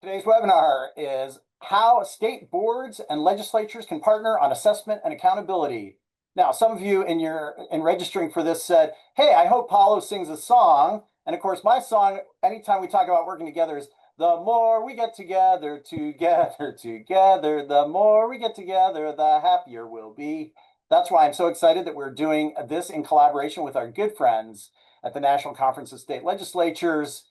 Today's webinar is how state boards and legislatures can partner on assessment and accountability. Now, some of you in registering for this said, hey, I hope Paulo sings a song. And of course, my song, anytime we talk about working together, is the more we get together, the more we get together, the happier we'll be. That's why I'm so excited that we're doing this in collaboration with our good friends at the National Conference of State Legislatures.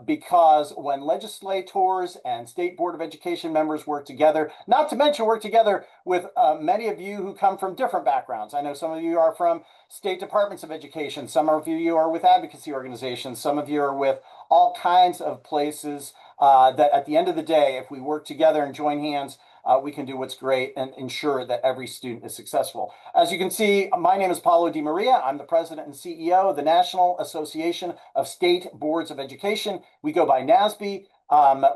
Because when legislators and State Board of Education members work together, not to mention work together with many of you who come from different backgrounds. I know some of you are from state departments of education. Some of you are with advocacy organizations. Some of you are with all kinds of places that at the end of the day, if we work together and join hands, we can do what's great and ensure that every student is successful. As you can see, my name is Paulo Di Maria. I'm the president and CEO of the National Association of State Boards of Education. We go by NASB.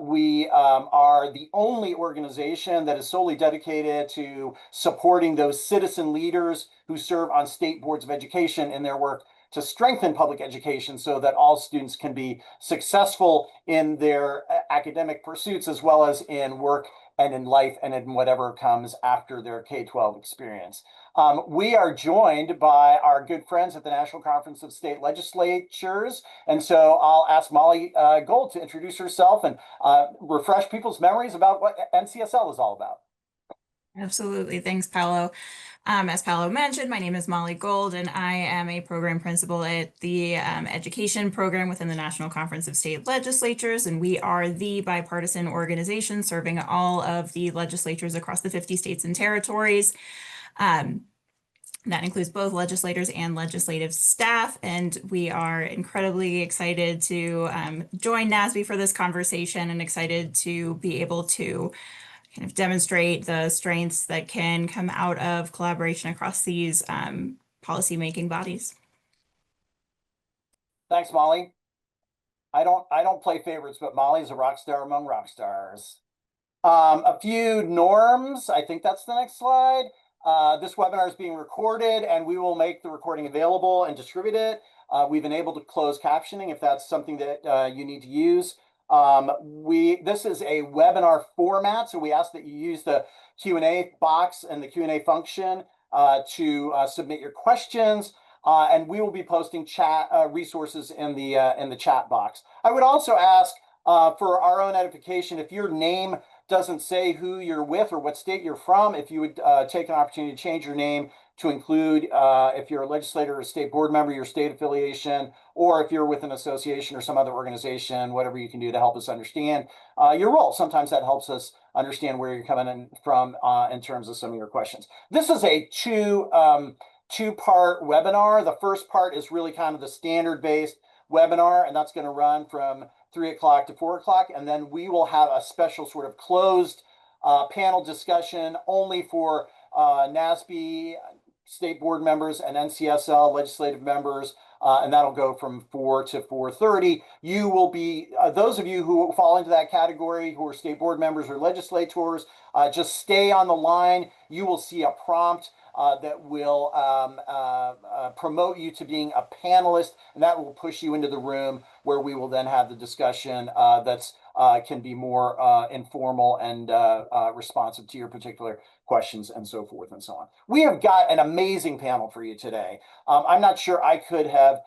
We are the only organization that is solely dedicated to supporting those citizen leaders who serve on state boards of education in their work to strengthen public education so that all students can be successful in their academic pursuits as well as in work and in life and in whatever comes after their K-12 experience. We are joined by our good friends at the National Conference of State Legislatures. And so I'll ask Molly Gold to introduce herself and refresh people's memories about what NCSL is all about. Absolutely. Thanks, Paolo. As Paolo mentioned, my name is Molly Gold, and I am a program principal at the education program within the National Conference of State Legislatures, and we are the bipartisan organization serving all of the legislatures across the 50 states and territories. That includes both legislators and legislative staff, and we are incredibly excited to join NASB for this conversation and excited to be able to kind of demonstrate the strengths that can come out of collaboration across these policy-making bodies. Thanks, Molly. I don't play favorites, but Molly's a rock star among rock stars. A few norms. I think that's the next slide. This webinar is being recorded, and we will make the recording available and distribute it. We've enabled closed captioning if that's something that you need to use. This is a webinar format, so we ask that you use the Q&A box and the Q&A function to submit your questions, and we will be posting chat resources in the chat box. I would also ask for our own edification, if your name doesn't say who you're with or what state you're from, if you would take an opportunity to change your name to include, if you're a legislator or a state board member, your state affiliation, or if you're with an association or some other organization, whatever you can do to help us understand your role. Sometimes that helps us understand where you're coming in from in terms of some of your questions. This is a two-part webinar. The first part is really kind of the standard-based webinar, and that's going to run from 3 o'clock to 4 o'clock, and then we will have a special sort of closed panel discussion only for NASB state board members and NCSL legislative members, and that'll go from 4 to 4:30. You will be, those of you who fall into that category, who are state board members or legislators, just stay on the line. You will see a prompt that will promote you to being a panelist, and that will push you into the room where we will then have the discussion that's can be more informal and responsive to your particular questions and so forth and so on. We have got an amazing panel for you today. I'm not sure I could have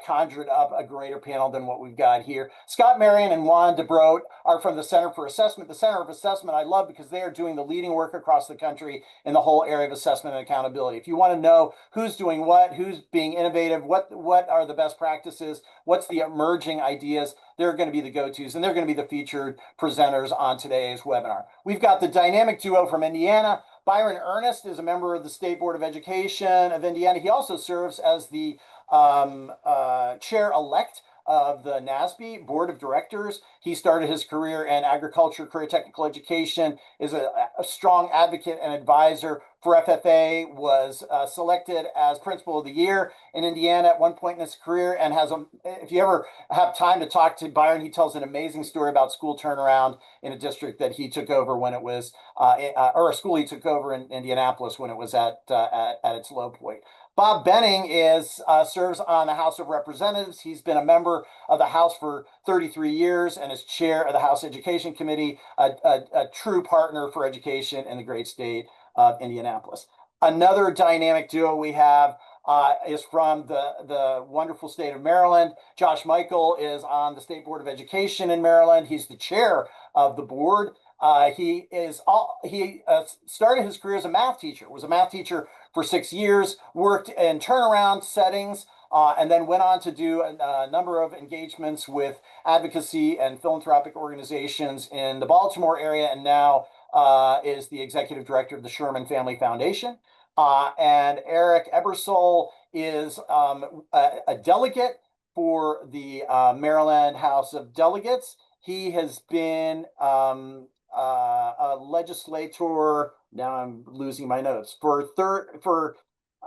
conjured up a greater panel than what we've got here. Scott Marion and Juan DeBroat are from the Center for Assessment. The Center of Assessment I love because they are doing the leading work across the country in the whole area of assessment and accountability. If you want to know who's doing what, who's being innovative, what are the best practices, what's the emerging ideas, they're going to be the go-tos, and they're going to be the featured presenters on today's webinar. We've got the dynamic duo from Indiana. Byron Ernest is a member of the State Board of Education of Indiana. He also serves as the chair-elect of the NASB Board of Directors. He started his career in agriculture, career technical education, is a strong advocate and advisor for FFA, was selected as Principal of the Year in Indiana at one point in his career, and has if you ever have time to talk to Byron, he tells an amazing story about school turnaround in a district that he took over when it was, or a school he took over in Indianapolis when it was at its low point. Bob Benning is serves on the House of Representatives. He's been a member of the House for 33 years and is chair of the House Education Committee, a true partner for education in the great state of Indianapolis. Another dynamic duo we have is from the wonderful state of Maryland. Josh Michael is on the State Board of Education in Maryland. He's the chair of the board. He started his career as a math teacher, was a math teacher for 6 years, worked in turnaround settings, and then went on to do a number of engagements with advocacy and philanthropic organizations in the Baltimore area, and now is the executive director of the Sherman Family Foundation. And Eric Ebersole is a delegate for the Maryland House of Delegates. He has been a legislator. Now I'm losing my notes for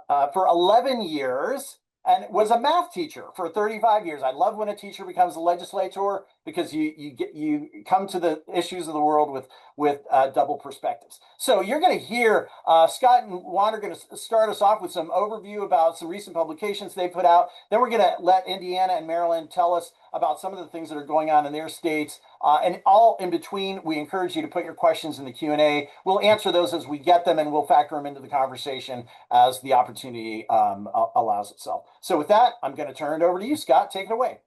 11 years and was a math teacher for 35 years. I love when a teacher becomes a legislator because you come to the issues of the world with double perspectives. So you're going to hear Scott and Juan are going to start us off with some overview about some recent publications they put out. Then we're going to let Indiana and Maryland tell us about some of the things that are going on in their states. And all in between, we encourage you to put your questions in the Q&A. We'll answer those as we get them, and we'll factor them into the conversation as the opportunity allows itself. So with that, I'm going to turn it over to you, Scott. Take it away.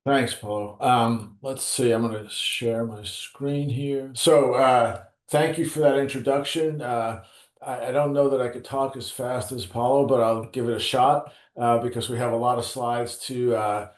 Thanks, Paulo. Let's see, I'm going to share my screen here. So thank you for that introduction. I don't know that I could talk as fast as Paulo, but I'll give it a shot because we have a lot of slides to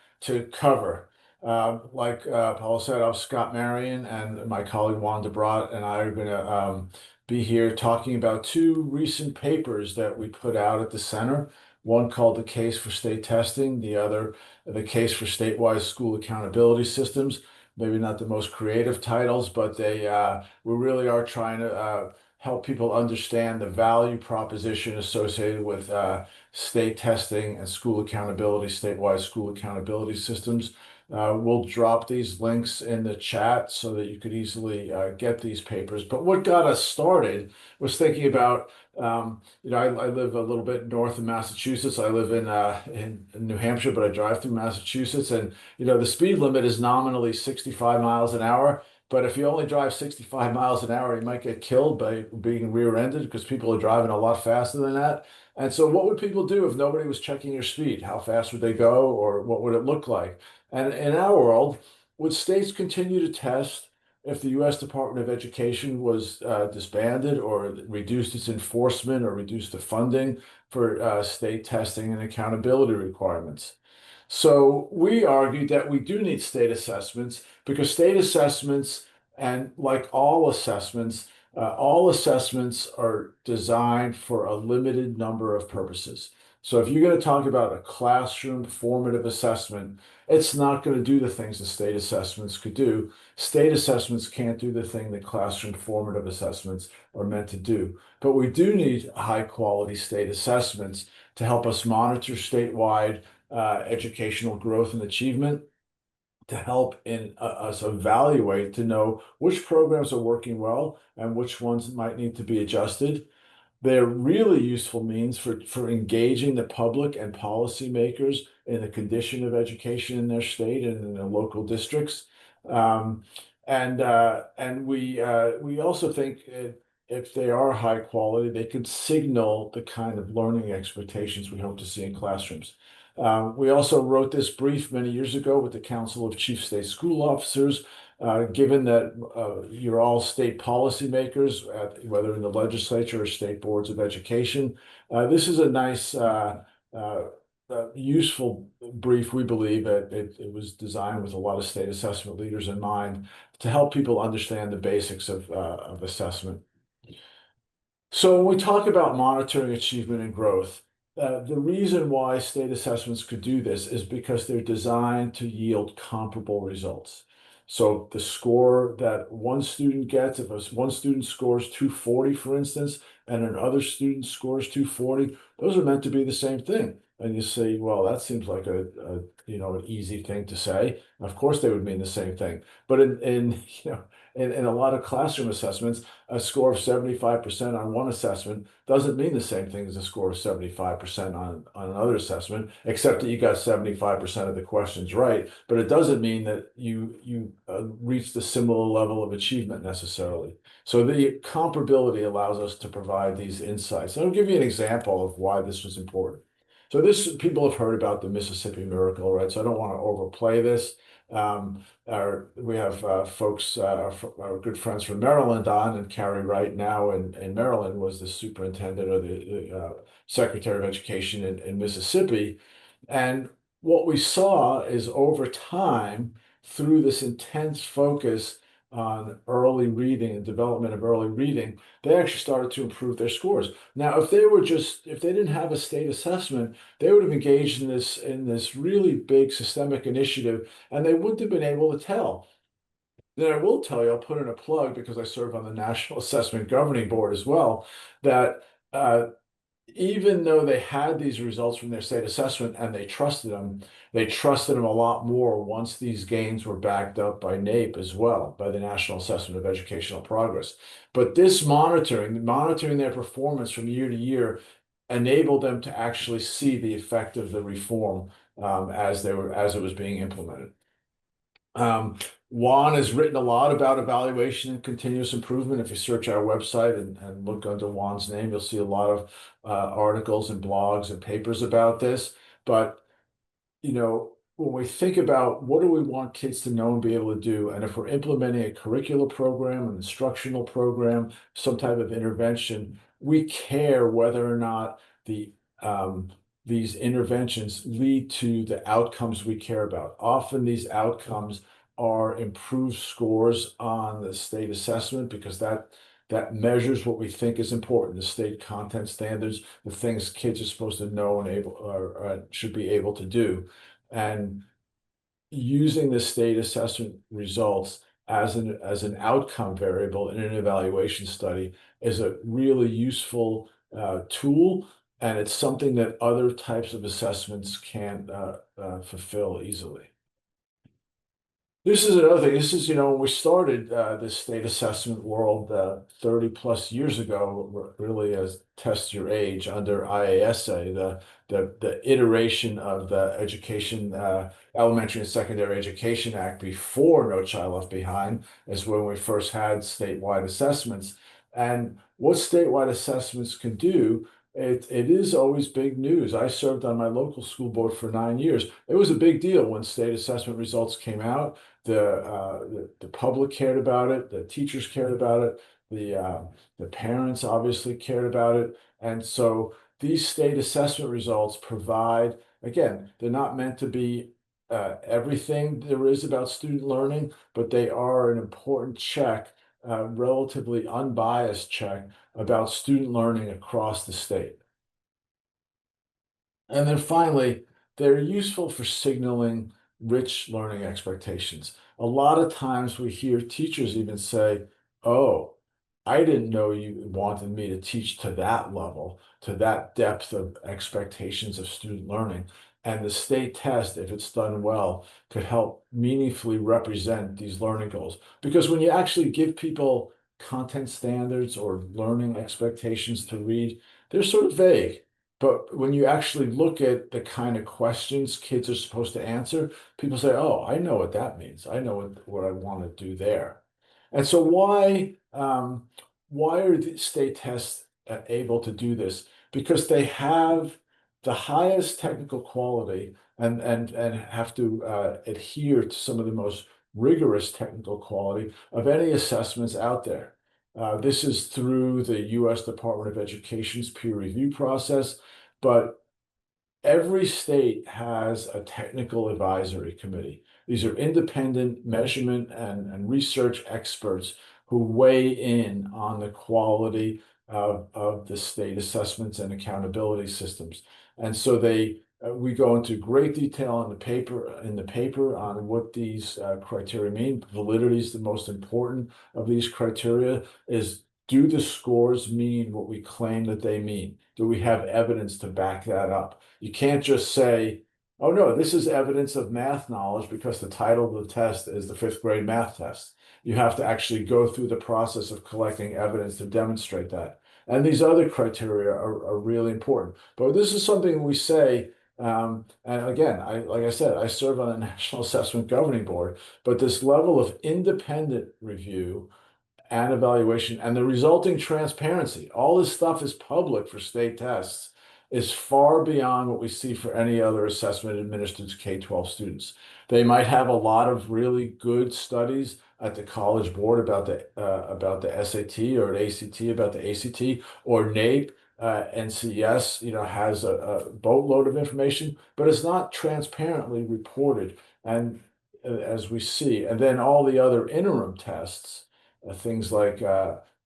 cover. Like Paulo said, I'm Scott Marion, and my colleague Juan DeBrat and I are going to be here talking about two recent papers that we put out at the center. One called The Case for State Testing, the other, The Case for Statewide School Accountability Systems. Maybe not the most creative titles, but we really are trying to help people understand the value proposition associated with state testing and school accountability, statewide school accountability systems. We'll drop these links in the chat so that you could easily get these papers. But what got us started was thinking about, I live a little bit north of Massachusetts. I live in New Hampshire, but I drive through Massachusetts. And, the speed limit is nominally 65 miles an hour. But if you only drive 65 miles an hour, you might get killed by being rear-ended because people are driving a lot faster than that. And so what would people do if nobody was checking your speed? How fast would they go, or what would it look like? And in our world, would states continue to test if the U.S. Department of Education was disbanded or reduced its enforcement or reduced the funding for state testing and accountability requirements? So we argued that we do need state assessments because state assessments, and like all assessments are designed for a limited number of purposes. So if you're going to talk about a classroom formative assessment, it's not going to do the things that state assessments could do. State assessments can't do the thing that classroom formative assessments are meant to do. But we do need high quality state assessments to help us monitor statewide educational growth and achievement, to help in us evaluate to know which programs are working well and which ones might need to be adjusted. They're really useful means for engaging the public and policymakers in the condition of education in their state and in their local districts. And we also think if they are high quality, they could signal the kind of learning expectations we hope to see in classrooms. We also wrote this brief many years ago with the Council of Chief State School Officers. Given that you're all state policymakers, whether in the legislature or state boards of education, this is a nice, useful brief. We believe that it was designed with a lot of state assessment leaders in mind to help people understand the basics of assessment. So when we talk about monitoring achievement and growth, the reason why state assessments could do this is because they're designed to yield comparable results. So the score that one student gets, if one student scores 240, for instance, and another student scores 240, those are meant to be the same thing. And you say, well, that seems like a an easy thing to say. Of course, they would mean the same thing. But in a lot of classroom assessments, a score of 75% on one assessment doesn't mean the same thing as a score of 75% on another assessment, except that you got 75% of the questions right. But it doesn't mean that you reached a similar level of achievement necessarily. So the comparability allows us to provide these insights. And I'll give you an example of why this was important. So people have heard about the Mississippi Miracle, right? So I don't want to overplay this. We have folks, our good friends from Maryland on, and Carrie Wright now in Maryland was the superintendent or the Secretary of Education in Mississippi. And what we saw is over time, through this intense focus on early reading and development of early reading, they actually started to improve their scores. Now, if they didn't have a state assessment, they would have engaged in this really big systemic initiative, and they wouldn't have been able to tell. Then I will tell you, I'll put in a plug because I serve on the National Assessment Governing Board as well, that even though they had these results from their state assessment and they trusted them a lot more once these gains were backed up by NAEP as well, by the National Assessment of Educational Progress. But this monitoring their performance from year to year, enabled them to actually see the effect of the reform as it was being implemented. Juan has written a lot about evaluation and continuous improvement. If you search our website and look under Juan's name, you'll see a lot of articles and blogs and papers about this. But when we think about what do we want kids to know and be able to do, and if we're implementing a curricular program, an instructional program, some type of intervention, we care whether or not these interventions lead to the outcomes we care about. Often these outcomes are improved scores on the state assessment because that measures what we think is important, the state content standards, the things kids are supposed to know and able or should be able to do. And using the state assessment results as an outcome variable in an evaluation study is a really useful tool, and it's something that other types of assessments can't fulfill easily. This is another thing. This is, when we started this state assessment world 30 plus years ago, really as test your age under IASA, the iteration of the Education, Elementary and Secondary Education Act before No Child Left Behind is when we first had statewide assessments. And what statewide assessments can do, it is always big news. I served on my local school board for 9 years. It was a big deal when state assessment results came out. The public cared about it, the teachers cared about it, the parents obviously cared about it. And so these state assessment results provide, again, they're not meant to be everything there is about student learning, but they are an important check, relatively unbiased check about student learning across the state. And then finally, they're useful for signaling rich learning expectations. A lot of times we hear teachers even say, oh, I didn't know you wanted me to teach to that level, to that depth of expectations of student learning. And the state test, if it's done well, could help meaningfully represent these learning goals. Because when you actually give people content standards or learning expectations to read, they're sort of vague. But when you actually look at the kind of questions kids are supposed to answer, people say, oh, I know what that means. I know what I want to do there. And so why are the state tests able to do this? Because they have the highest technical quality and have to adhere to some of the most rigorous technical quality of any assessments out there. This is through the U.S. Department of Education's peer review process, but every state has a technical advisory committee. These are independent measurement and research experts who weigh in on the quality of the state assessments and accountability systems. And so we go into great detail in the paper on what these criteria mean. Validity is the most important of these criteria. Do the scores mean what we claim that they mean? Do we have evidence to back that up? You can't just say Oh, no, this is evidence of math knowledge because the title of the test is the fifth grade math test. You have to actually go through the process of collecting evidence to demonstrate that. And these other criteria are really important. But this is something we say, and again, like I said, I serve on a National Assessment Governing Board, but this level of independent review and evaluation and the resulting transparency, all this stuff is public for state tests, is far beyond what we see for any other assessment administered to K-12 students. They might have a lot of really good studies at the College Board about the SAT or at ACT about the ACT or NAEP. NCS, has a boatload of information, but it's not transparently reported. And as we see, and then all the other interim tests, things like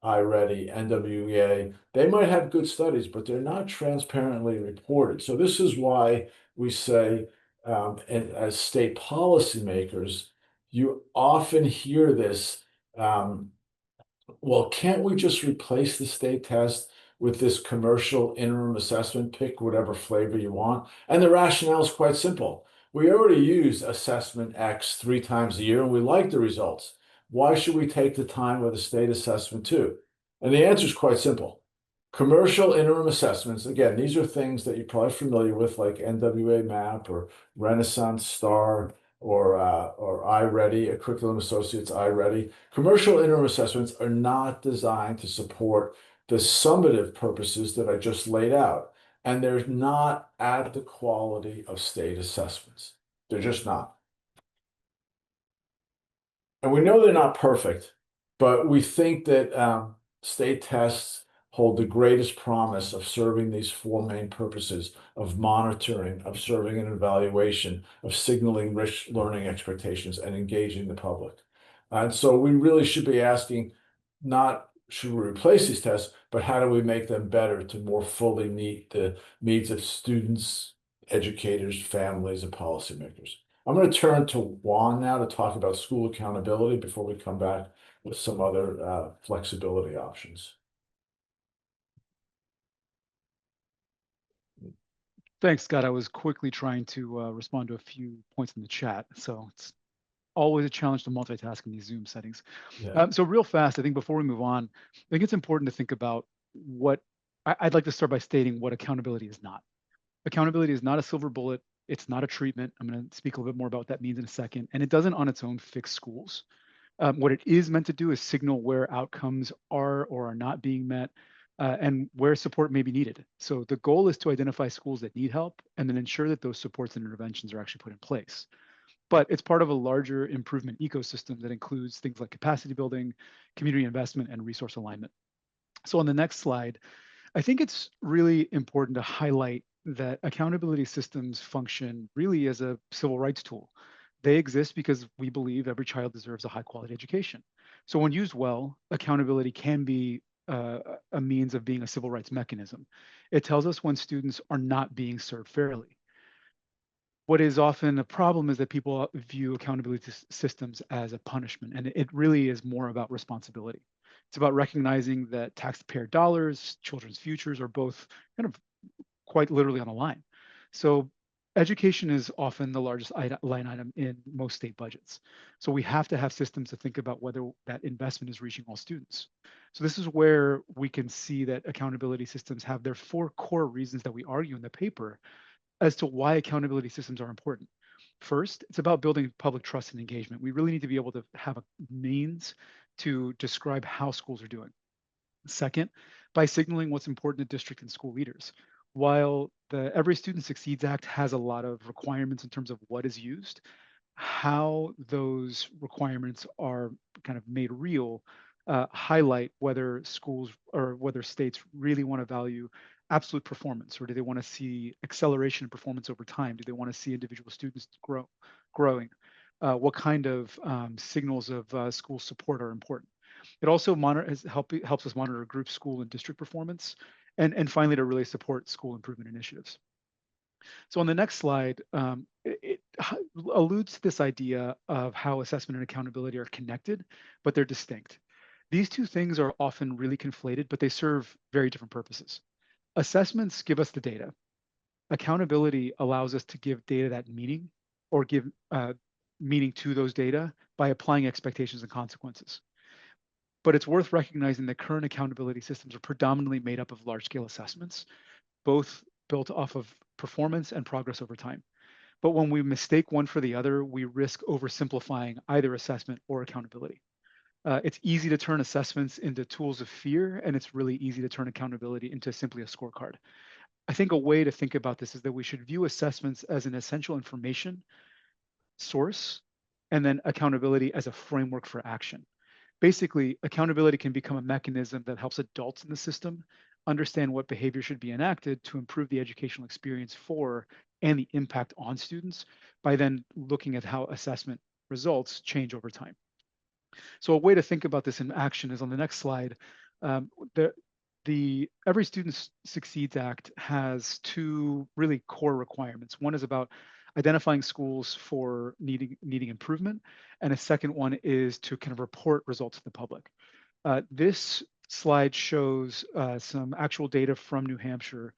iReady, NWEA, they might have good studies, but they're not transparently reported. So this is why we say, and as state policymakers, you often hear this, um, well, can't we just replace the state test with this commercial interim assessment? Pick whatever flavor you want. And the rationale is quite simple. We already use assessment X 3 times a year and we like the results. Why should we take the time with a state assessment too? And the answer is quite simple. Commercial interim assessments, again, these are things that you're probably familiar with, like NWA MAP or Renaissance Star or iReady, a Curriculum Associates iReady. Commercial interim assessments are not designed to support the summative purposes that I just laid out, and they're not at the quality of state assessments. They're just not. And we know they're not perfect, but we think that state tests hold the greatest promise of serving these four main purposes of monitoring, observing and evaluation, of signaling rich learning expectations, and engaging the public. And so we really should be asking, not should we replace these tests, but how do we make them better to more fully meet the needs of students, educators, families, and policymakers. I'm going to turn to Juan now to talk about school accountability before we come back with some other flexibility options. Thanks, Scott. I was quickly trying to respond to a few points in the chat. So it's always a challenge to multitask in these Zoom settings. Yeah. So real fast, I think before we move on, I think it's important to think about what I'd like to start by stating what accountability is not. Accountability is not a silver bullet. It's not a treatment. I'm going to speak a little bit more about what that means in a second. And it doesn't on its own fix schools. What it is meant to do is signal where outcomes are or are not being met and where support may be needed. So the goal is to identify schools that need help and then ensure that those supports and interventions are actually put in place. But it's part of a larger improvement ecosystem that includes things like capacity building, community investment, and resource alignment. So on the next slide, I think it's really important to highlight that accountability systems function really as a civil rights tool. They exist because we believe every child deserves a high quality education. So when used well, accountability can be a means of being a civil rights mechanism. It tells us when students are not being served fairly. What is often a problem is that people view accountability systems as a punishment, and it really is more about responsibility. It's about recognizing that taxpayer dollars, children's futures are both kind of quite literally on a line. So education is often the largest line item in most state budgets. So we have to have systems to think about whether that investment is reaching all students. So this is where we can see that accountability systems have their four core reasons that we argue in the paper as to why accountability systems are important. First, it's about building public trust and engagement. We really need to be able to have a means to describe how schools are doing. Second, by signaling what's important to district and school leaders. While the Every Student Succeeds Act has a lot of requirements in terms of what is used, how those requirements are kind of made real highlight whether schools or whether states really want to value absolute performance, or do they want to see acceleration in performance over time? Do they want to see individual students growing? What kind of signals of school support are important? It also helps us monitor group, school, and district performance, and finally to really support school improvement initiatives. So on the next slide, it alludes to this idea of how assessment and accountability are connected, but they're distinct. These two things are often really conflated, but they serve very different purposes. Assessments give us the data. Accountability allows us to give data that meaning, or give meaning to those data by applying expectations and consequences. But it's worth recognizing that current accountability systems are predominantly made up of large-scale assessments, both built off of performance and progress over time. But when we mistake one for the other, we risk oversimplifying either assessment or accountability. It's easy to turn assessments into tools of fear, and it's really easy to turn accountability into simply a scorecard. I think a way to think about this is that we should view assessments as an essential information source, and then accountability as a framework for action. Basically, accountability can become a mechanism that helps adults in the system understand what behavior should be enacted to improve the educational experience for and the impact on students, by then looking at how assessment results change over time. So a way to think about this in action is on the next slide. Um, the Every Student Succeeds Act has two really core requirements. One is about identifying schools for needing improvement, and a second one is to kind of report results to the public. This slide shows some actual data from New Hampshire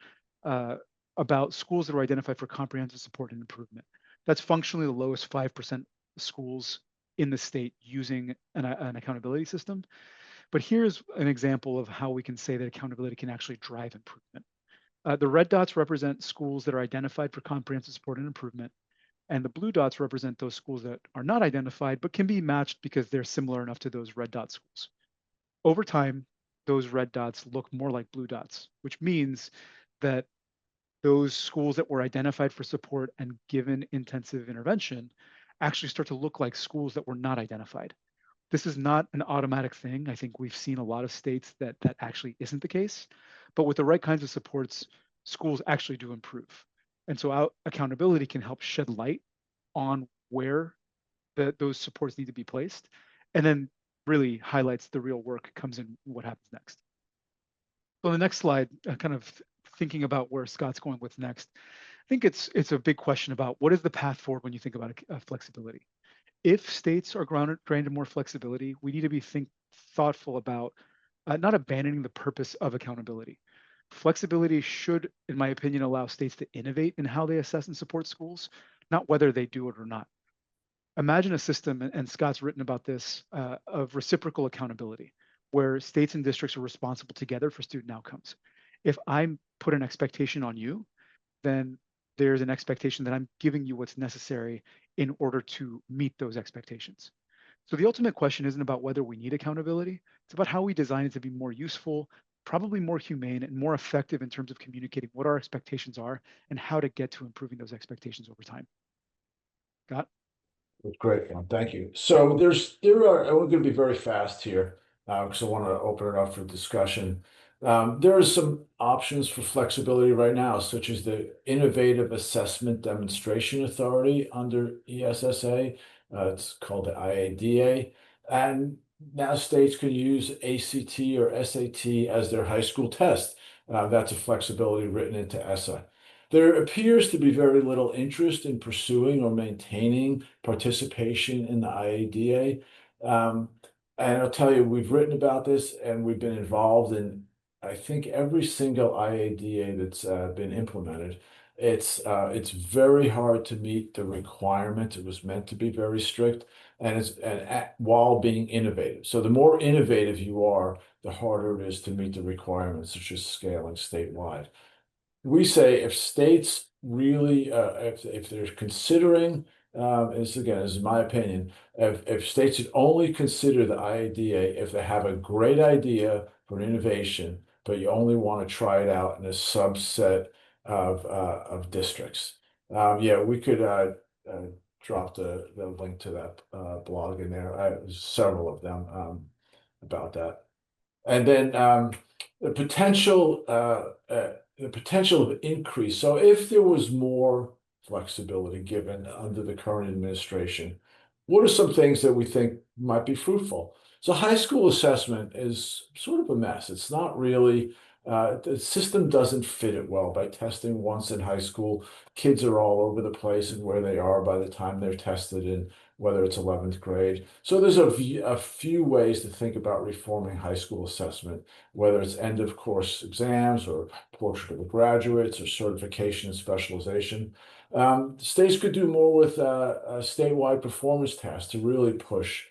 about schools that are identified for comprehensive support and improvement. That's functionally the lowest 5% schools in the state using an accountability system. But here's an example of how we can say that accountability can actually drive improvement. The red dots represent schools that are identified for comprehensive support and improvement, and the blue dots represent those schools that are not identified but can be matched because they're similar enough to those red dot schools. Over time, those red dots look more like blue dots, which means that those schools that were identified for support and given intensive intervention actually start to look like schools that were not identified. This is not an automatic thing. I think we've seen a lot of states that actually isn't the case, but with the right kinds of supports, schools actually do improve. And so accountability can help shed light on where those supports need to be placed, and then really highlights the real work comes in what happens next. So on the next slide, kind of thinking about where Scott's going with next, I think it's a big question about what is the path forward when you think about flexibility. If states are granted more flexibility, we need to be thoughtful about not abandoning the purpose of accountability. Flexibility should, in my opinion, allow states to innovate in how they assess and support schools, not whether they do it or not. Imagine a system, and Scott's written about this, of reciprocal accountability, where states and districts are responsible together for student outcomes. If I put an expectation on you, then there's an expectation that I'm giving you what's necessary in order to meet those expectations. So the ultimate question isn't about whether we need accountability. It's about how we design it to be more useful, probably more humane, and more effective in terms of communicating what our expectations are and how to get to improving those expectations over time. Scott? That's great, Ron. Thank you. So we're going to be very fast here because I want to open it up for discussion. There are some options for flexibility right now, such as the Innovative Assessment Demonstration Authority under ESSA. It's called the IADA. And now states can use ACT or SAT as their high school test. That's a flexibility written into ESSA. There appears to be very little interest in pursuing or maintaining participation in the IADA. And I'll tell you, we've written about this and we've been involved in, I think, every single IADA that's been implemented. It's very hard to meet the requirement. It was meant to be very strict, and while being innovative. So the more innovative you are, the harder it is to meet the requirements, such as scaling statewide. We say if states really, if they're considering, this again is my opinion, if states should only consider the IADA if they have a great idea for an innovation, but you only want to try it out in a subset of districts. Yeah, we could drop the link to that blog in there. There's several of them about that. And then the potential of increase. So if there was more flexibility given under the current administration, what are some things that we think might be fruitful? So high school assessment is sort of a mess. It's not really, the system doesn't fit it well. By testing once in high school, kids are all over the place and where they are by the time they're tested, and whether it's 11th grade. So there's a few ways to think about reforming high school assessment, whether it's end of course exams or portrait of the graduates or certification and specialization. States could do more with a statewide performance test to really push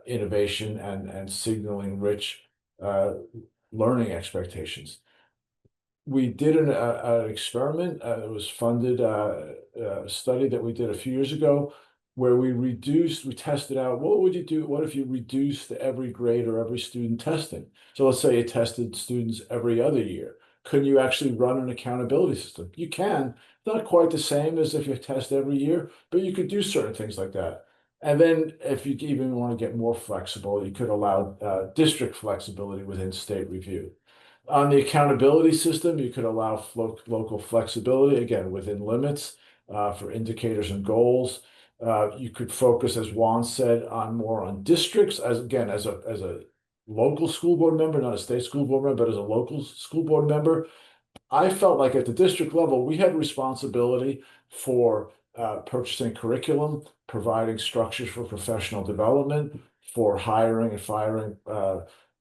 innovation and signaling rich learning expectations. We did an experiment. It was funded study that we did a few years ago, where we tested out what would you do? What if you reduced every grade or every student testing? So let's say you tested students every other year. Could you actually run an accountability system? You can. Not quite the same as if you test every year, but you could do certain things like that. And then if you even want to get more flexible, you could allow district flexibility within state review. On the accountability system, you could allow local flexibility, again, within limits for indicators and goals. You could focus, as Juan said, on more on districts, as again, as a local school board member, not a state school board member, but as a local school board member. I felt like at the district level, we had responsibility for purchasing curriculum, providing structures for professional development, for hiring and firing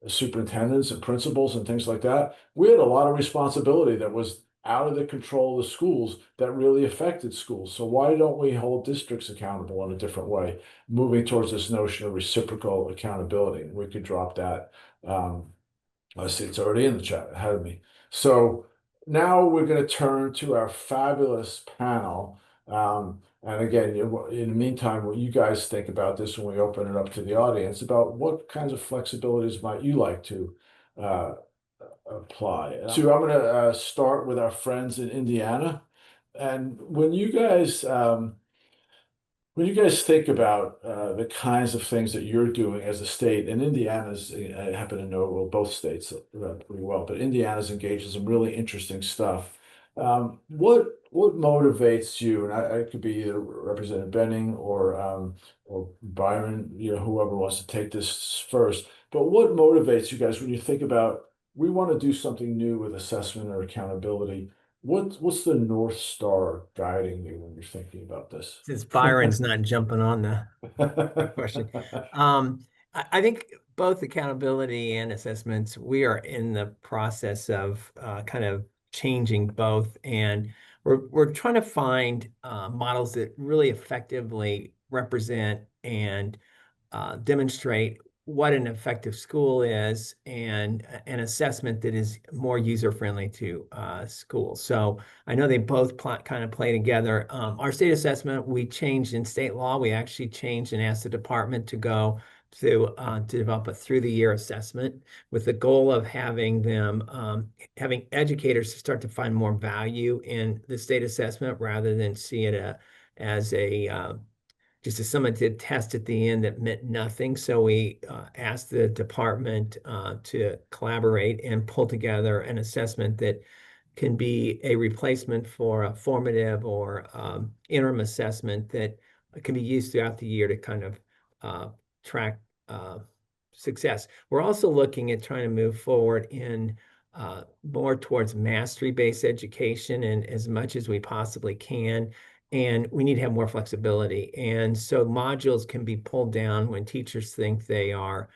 superintendents and principals and things like that. We had a lot of responsibility that was out of the control of the schools that really affected schools. So why don't we hold districts accountable in a different way, moving towards this notion of reciprocal accountability? We could drop that. I see it's already in the chat ahead of me. So now we're going to turn to our fabulous panel. And again, in the meantime, what you guys think about this when we open it up to the audience, about what kinds of flexibilities might you like to apply? So I'm going to start with our friends in Indiana. And when you guys think about the kinds of things that you're doing as a state, and Indiana's, I happen to know, well, both states pretty well, but Indiana's engaged in some really interesting stuff. What motivates you? And I could be either Representative Benning or Byron, whoever wants to take this first. But what motivates you guys when you think about we want to do something new with assessment or accountability? What's the North Star guiding you when you're thinking about this? Since Byron's not jumping on the question. I think both accountability and assessments, we are in the process of kind of changing both. And we're trying to find models that really effectively represent and demonstrate what an effective school is and an assessment that is more user-friendly to schools. So I know they both kind of play together. Our state assessment, we changed in state law. We actually changed and asked the department to go to develop a through-the-year assessment with the goal of having them, having educators to start to find more value in the state assessment rather than see it as a just a summative test at the end that meant nothing. So we asked the department to collaborate and pull together an assessment that can be a replacement for a formative or interim assessment that can be used throughout the year to kind of track success. We're also looking at trying to move forward in more towards mastery-based education and as much as we possibly can. And we need to have more flexibility. And so modules can be pulled down when teachers think a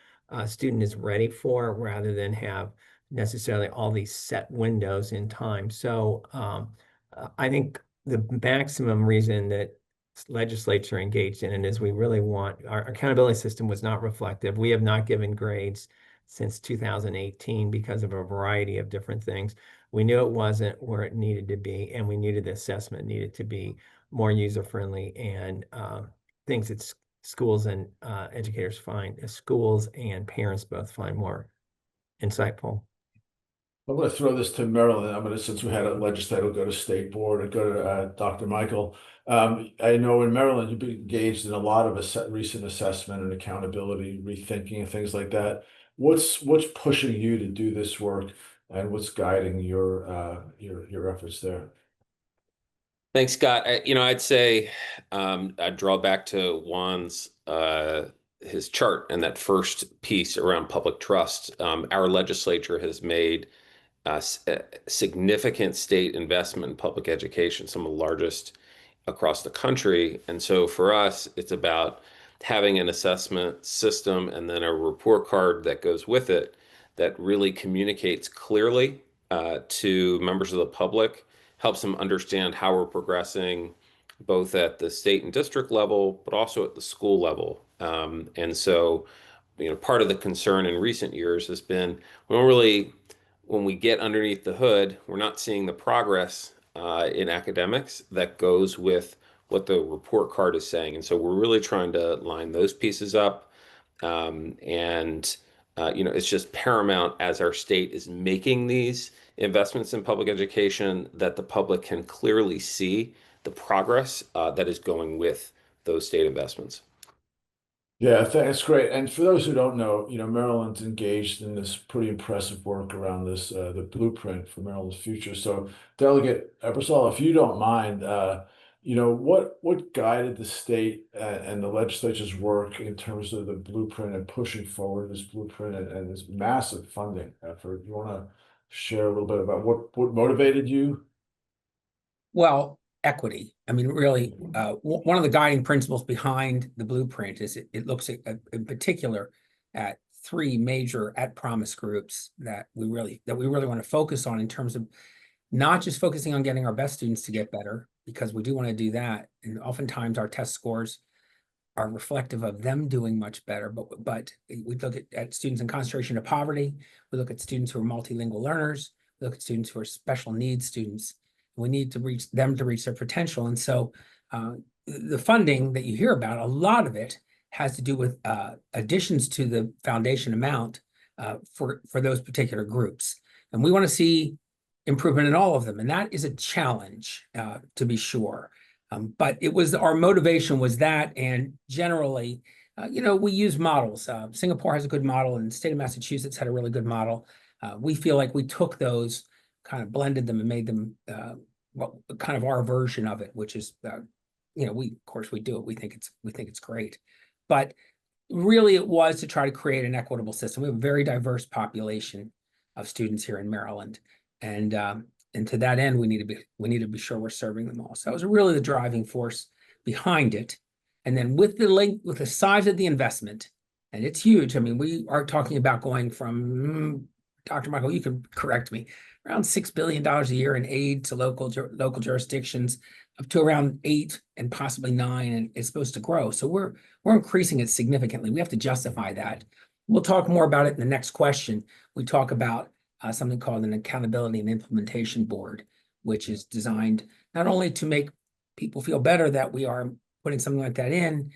student is ready for, rather than have necessarily all these set windows in time. So I think the maximum reason that legislature engaged in it is we really want, our accountability system was not reflective. We have not given grades since 2018 because of a variety of different things. We knew it wasn't where it needed to be, and we knew the assessment needed to be more user-friendly and things that schools and educators find, schools and parents both find more insightful. I'm going to throw this to Marilyn. Since we had a legislator go to state board and go to Dr. Michael. I know in Maryland, you've been engaged in a lot of recent assessment and accountability, rethinking and things like that. What's pushing you to do this work, and what's guiding your efforts there? Thanks, Scott. I'd say I'd draw back to Juan's his chart and that first piece around public trust. Our legislature has made significant state investment in public education, some of the largest across the country. And so for us, it's about having an assessment system and then a report card that goes with it that really communicates clearly to members of the public, helps them understand how we're progressing both at the state and district level, but also at the school level. And so, part of the concern in recent years has been we don't really, when we get underneath the hood, we're not seeing the progress in academics that goes with what the report card is saying. And so we're really trying to line those pieces up. And it's just paramount as our state is making these investments in public education that the public can clearly see the progress that is going with those state investments. Yeah, that's great. And for those who don't know, Maryland's engaged in this pretty impressive work around this, the blueprint for Maryland's future. So, Delegate Ebersol, if you don't mind, what guided the state and the legislature's work in terms of the blueprint and pushing forward this blueprint and this massive funding effort? You want to share a little bit about what motivated you? Well, equity. I mean, really, one of the guiding principles behind the blueprint is it looks at, in particular at three major at-promise groups that we really want to focus on in terms of not just focusing on getting our best students to get better, because we do want to do that. And oftentimes our test scores are reflective of them doing much better. But we look at students in concentration of poverty. We look at students who are multilingual learners. We look at students who are special needs students. We need to reach them to reach their potential. And so the funding that you hear about, a lot of it has to do with additions to the foundation amount for those particular groups. And we want to see improvement in all of them. And that is a challenge, to be sure. But our motivation was that, and generally, we use models. Singapore has a good model, and the state of Massachusetts had a really good model. We feel like we took those, kind of blended them and made them kind of our version of it, which is, of course we do it. We think it's great, but really it was to try to create an equitable system. We have a very diverse population of students here in Maryland, and to that end, we need to be sure we're serving them all. So that was really the driving force behind it. And then with the size of the investment, and it's huge. I mean, we are talking about going from, Dr. Michael, you can correct me, around $6 billion a year in aid to local jurisdictions, up to around 8 and possibly 9, and it's supposed to grow. So we're increasing it significantly. We have to justify that. We'll talk more about it in the next question. We talk about something called an accountability and implementation board, which is designed not only to make people feel better that we are putting something like that in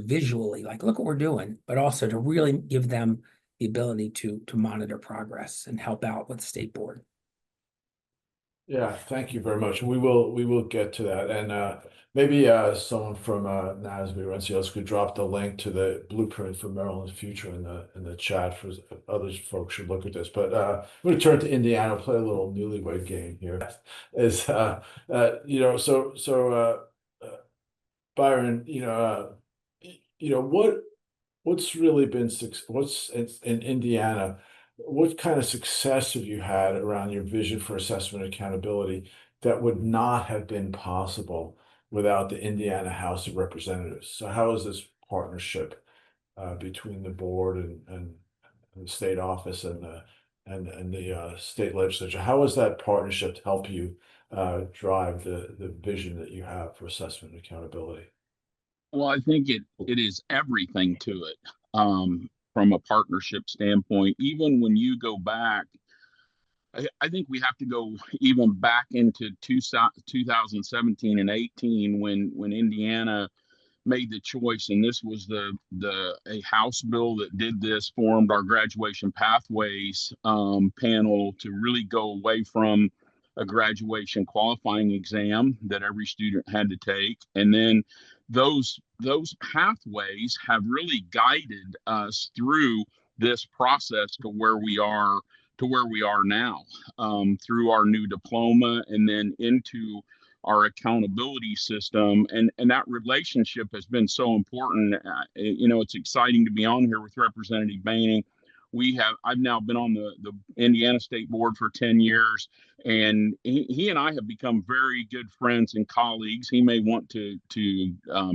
visually, like, look what we're doing, but also to really give them the ability to monitor progress and help out with the state board. Yeah, thank you very much. We will get to that, and maybe someone from NASB or NCLS could drop the link to the blueprint for Maryland's future in the chat for others. Folks should look at this. But I'm going to turn to Indiana, play a little newlywed game here. Byron, what's really been what's in Indiana? What kind of success have you had around your vision for assessment and accountability that would not have been possible without the Indiana House of Representatives? So how is this partnership between the board and the state office and the state legislature? How has that partnership help you drive the vision that you have for assessment and accountability? Well, I think it is everything to it. From a partnership standpoint, even when you go back, I think we have to go even back into 2017 and 18 when Indiana made the choice, and this was a House bill that did this, formed our graduation pathways panel to really go away from a graduation qualifying exam that every student had to take, and then those pathways have really guided us through this process to where we are now, through our new diploma and then into our accountability system, and that relationship has been so important. It's exciting to be on here with Representative Baining. I've now been on the Indiana State Board for 10 years, and he and I have become very good friends and colleagues. He may want to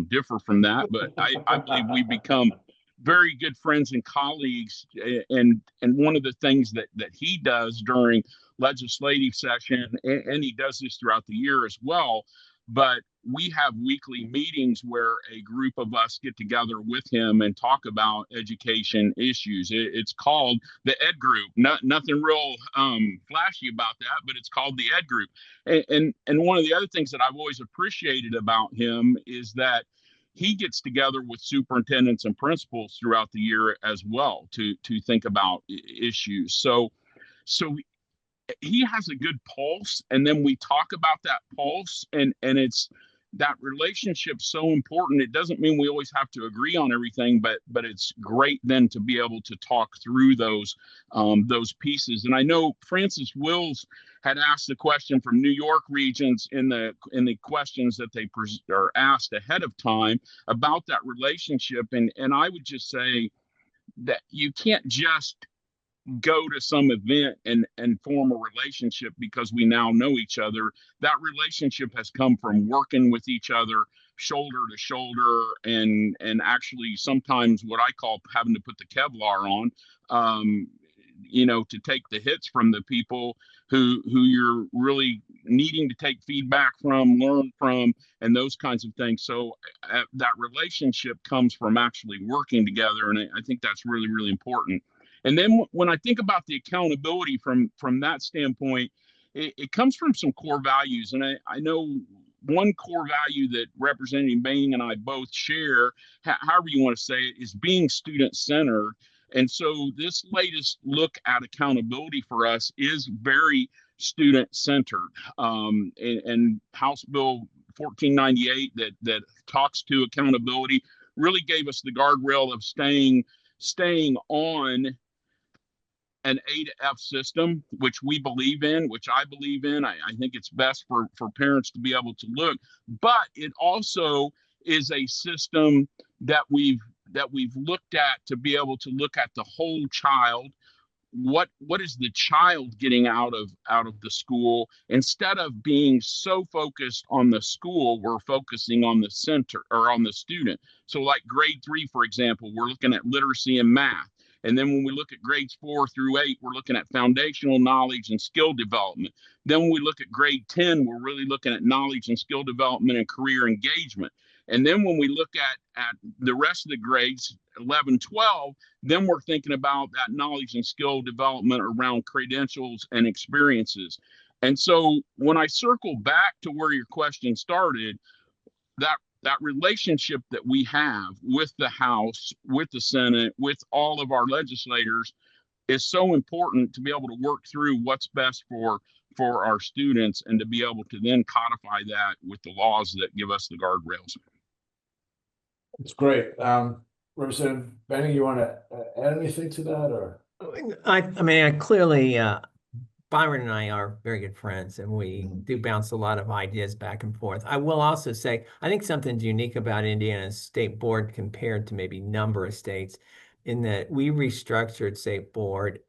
differ from that, but I believe we've become very good friends and colleagues. And one of the things that he does during legislative session, and he does this throughout the year as well, but we have weekly meetings where a group of us get together with him and talk about education issues. It's called the Ed Group. Nothing real flashy about that, but it's called the Ed Group. And one of the other things that I've always appreciated about him is that he gets together with superintendents and principals throughout the year as well to think about issues. So he has a good pulse, and then we talk about that pulse, and it's that relationship so important. It doesn't mean we always have to agree on everything, but it's great then to be able to talk through those pieces. And I know Francis Wills had asked the question from New York Regents in the questions that they are asked ahead of time about that relationship, and I would just say that you can't just go to some event and form a relationship because we now know each other. That relationship has come from working with each other shoulder to shoulder, and actually sometimes what I call having to put the Kevlar on, to take the hits from the people who you're really needing to take feedback from, learn from, and those kinds of things. So that relationship comes from actually working together, and I think that's really, really important. And then when I think about the accountability from that standpoint, it comes from some core values. And I know one core value that Representative Bain and I both share, however you want to say it, is being student-centered. And so this latest look at accountability for us is very student-centered. And House Bill 1498 that talks to accountability really gave us the guardrail of staying on an A to F system, which we believe in, which I believe in. I think it's best for parents to be able to look, but it also is a system that we've looked at to be able to look at the whole child. What is the child getting out of the school? Instead of being so focused on the school, we're focusing on the center or on the student. So like grade 3, for example, we're looking at literacy and math. And then when we look at grades 4 through 8, we're looking at foundational knowledge and skill development. Then when we look at grade 10, we're really looking at knowledge and skill development and career engagement. And then when we look at the rest of the grades, 11, 12, then we're thinking about that knowledge and skill development around credentials and experiences. And so when I circle back to where your question started, that relationship that we have with the House, with the Senate, with all of our legislators is so important to be able to work through what's best for our students and to be able to then codify that with the laws that give us the guardrails. It's great. Representative Benning, you want to add anything to that, or? I mean, clearly, Byron and I are very good friends, and we do bounce a lot of ideas back and forth. I will also say, I think something's unique about Indiana's state board compared to maybe a number of states, in that we restructured state board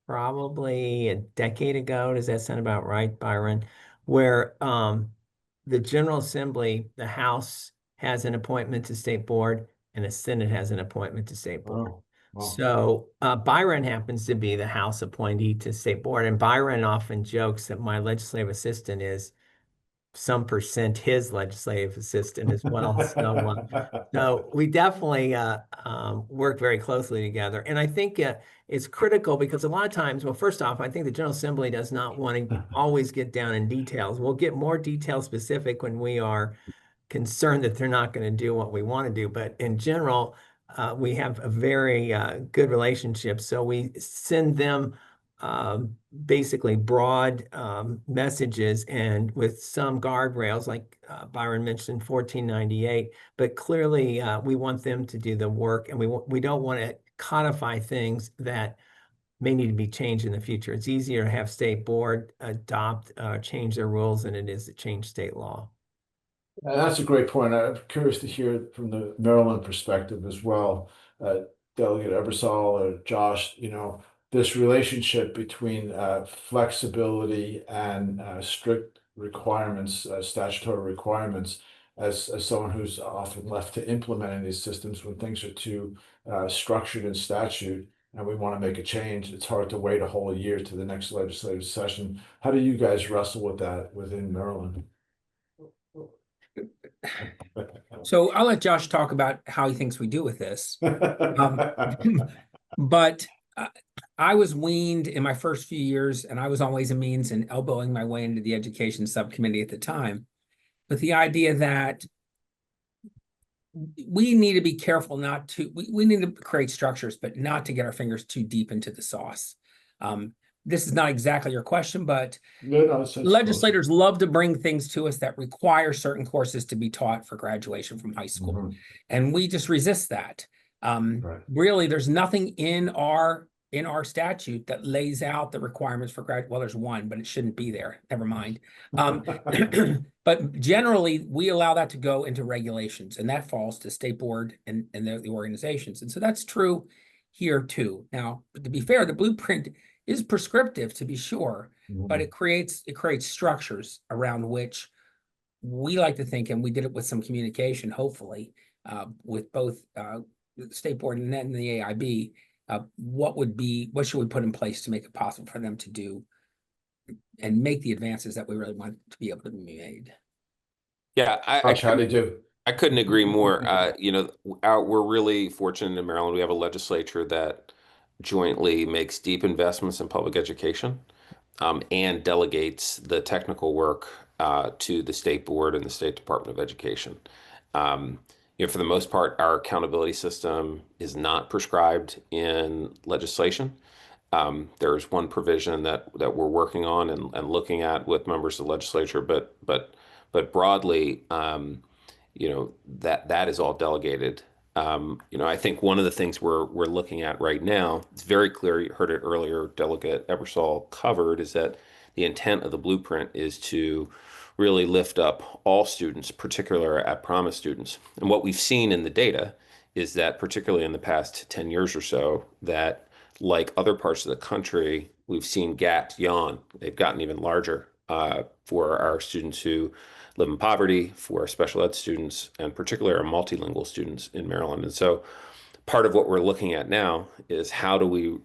probably a decade ago. Does that sound about right, Byron? Where the General Assembly, the House has an appointment to state board, and the Senate has an appointment to state board. Oh, wow. So Byron happens to be the House appointee to state board, and Byron often jokes that my legislative assistant is some percent his legislative assistant as well. So we definitely work very closely together. And I think it's critical because a lot of times, well, first off, I think the General Assembly does not want to always get down in details. We'll get more detail specific when we are concerned that they're not going to do what we want to do. But in general, we have a very good relationship. So we send them basically broad messages and with some guardrails, like Byron mentioned 1498, but clearly we want them to do the work, and we don't want to codify things that may need to be changed in the future. It's easier to have state board change their rules than it is to change state law. And that's a great point. I'm curious to hear it from the Maryland perspective as well. Delegate Ebersol or Josh, this relationship between flexibility and strict requirements, statutory requirements, as someone who's often left to implementing these systems when things are too structured in statute and we want to make a change, it's hard to wait a whole year to the next legislative session. How do you guys wrestle with that within Maryland? So I'll let Josh talk about how he thinks we do with this. But I was weaned in my first few years, and I was on Ways and Means and elbowing my way into the education subcommittee at the time, with the idea that we need to be careful not to, we need to create structures, but not to get our fingers too deep into the sauce. This is not exactly your question, but No, legislators love to bring things to us that require certain courses to be taught for graduation from high school. Mm-hmm. And we just resist that. Right. Really, there's nothing in our statute that lays out the requirements for well, there's one, but it shouldn't be there. Never mind. But generally, we allow that to go into regulations, and that falls to state board and the organizations. And so that's true here too. Now, to be fair, the blueprint is prescriptive, to be sure, but it creates structures around which we like to think, and we did it with some communication, hopefully, with both the state board and then the AIB. What should we put in place to make it possible for them to do and make the advances that we really want to be able to be made? Yeah, I couldn't agree more. We're really fortunate in Maryland. We have a legislature that jointly makes deep investments in public education, and delegates the technical work to the state board and the State Department of Education. For the most part, our accountability system is not prescribed in legislation. There's one provision that we're working on and looking at with members of the legislature, but broadly, that is all delegated. I think one of the things we're looking at right now, it's very clear, you heard it earlier, Delegate Ebersol covered, is that the intent of the blueprint is to really lift up all students, particularly at promise students. And what we've seen in the data is that, particularly in the past 10 years or so, that like other parts of the country, we've seen gaps yawn. They've gotten even larger for our students who live in poverty, for our special ed students, and particularly our multilingual students in Maryland. And so part of what we're looking at now is how do we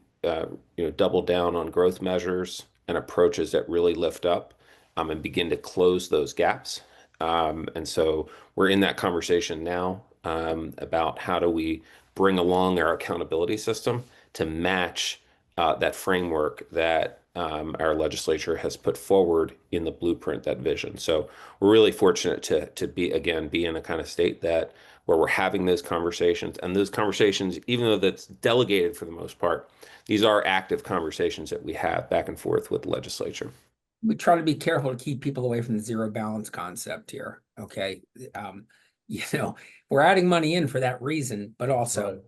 double down on growth measures and approaches that really lift up and begin to close those gaps. And so we're in that conversation now about how do we bring along our accountability system to match that framework that our legislature has put forward in the blueprint, that vision. So we're really fortunate to be in a kind of state that where we're having those conversations, and those conversations, even though that's delegated for the most part, these are active conversations that we have back and forth with the legislature. We try to be careful to keep people away from the zero balance concept here. Okay. We're adding money in for that reason, but also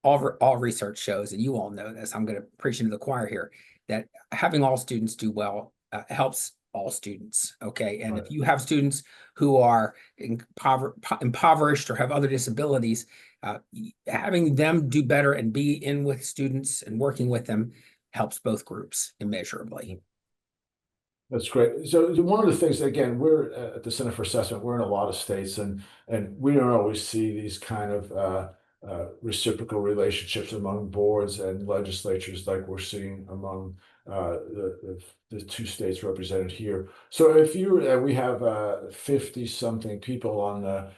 all research shows, and you all know this, I'm going to preach into the choir here, that having all students do well helps all students. Okay. And if you have students who are impoverished or have other disabilities, having them do better and be in with students and working with them helps both groups immeasurably. That's great. So one of the things, again, we're at the Center for Assessment, we're in a lot of states, and we don't always see these kind of reciprocal relationships among boards and legislatures like we're seeing among the two states represented here. So if we have 50 something people on the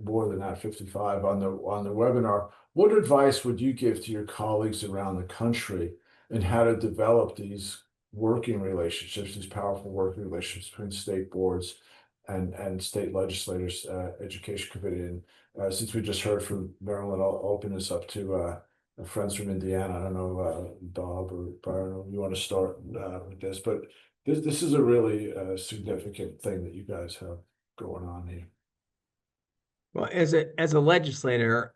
more than that, 55 on the webinar, what advice would you give to your colleagues around the country in how to develop these working relationships, these powerful working relationships between state boards and state legislators, education committee? And since we just heard from Maryland, I'll open this up to friends from Indiana. I don't know, Bob or Byron, you want to start with this, but this is a really significant thing that you guys have going on here. Well, as a legislator,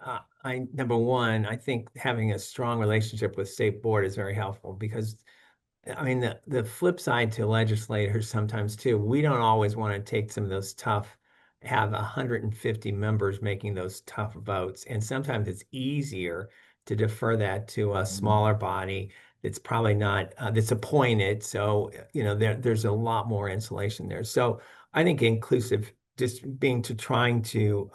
number one, I think having a strong relationship with state board is very helpful, because I mean, the flip side to legislators sometimes too, we don't always want to take some of those have 150 members making those tough votes. And sometimes it's easier to defer that to a smaller body that's probably not that's appointed. So, there's a lot more insulation there. So I think inclusive just being to trying to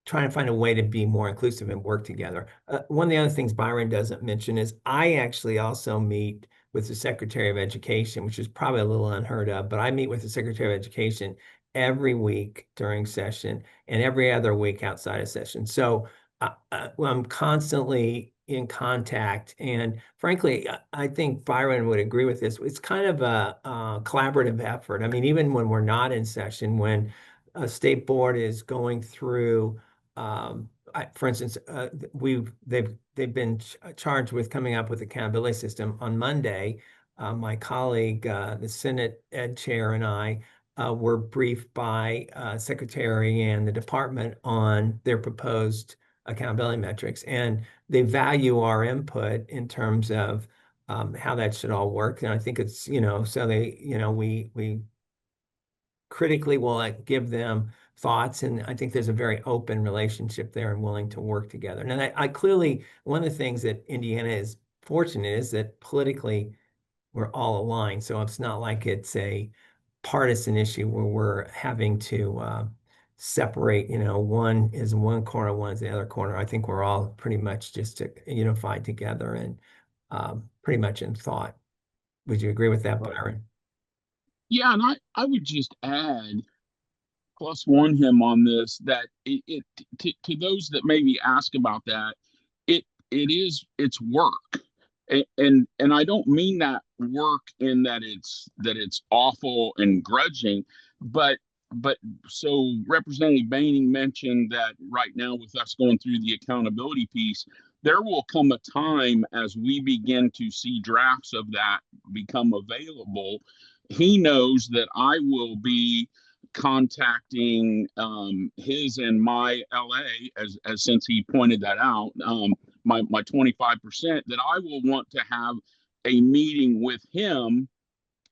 find a way to be more inclusive and work together. One of the other things Byron doesn't mention is I actually also meet with the Secretary of Education, which is probably a little unheard of, but I meet with the Secretary of Education every week during session and every other week outside of session. So well, I'm constantly in contact. And frankly, I think Byron would agree with this. It's kind of a collaborative effort. I mean, even when we're not in session, when a state board is going through for instance, they've been charged with coming up with accountability system. On Monday, my colleague, the Senate Ed Chair, and I were briefed by Secretary and the department on their proposed accountability metrics, and they value our input in terms of how that should all work. And I think it's so we critically will give them thoughts. And I think there's a very open relationship there and willing to work together. And I clearly, one of the things that Indiana is fortunate is that politically we're all aligned. So it's not like it's a partisan issue where we're having to separate, one is in one corner, one is the other corner. I think we're all pretty much just unified together and pretty much in thought. Would you agree with that, Byron? Yeah, and I would just add, plus one him on this, that to those that maybe ask about that, it's work. And I don't mean that work in that it's awful and grudging, but so Representative Baining mentioned that right now with us going through the accountability piece, there will come a time as we begin to see drafts of that become available. He knows that I will be contacting his and my LA, as since he pointed that out, my 25%, that I will want to have a meeting with him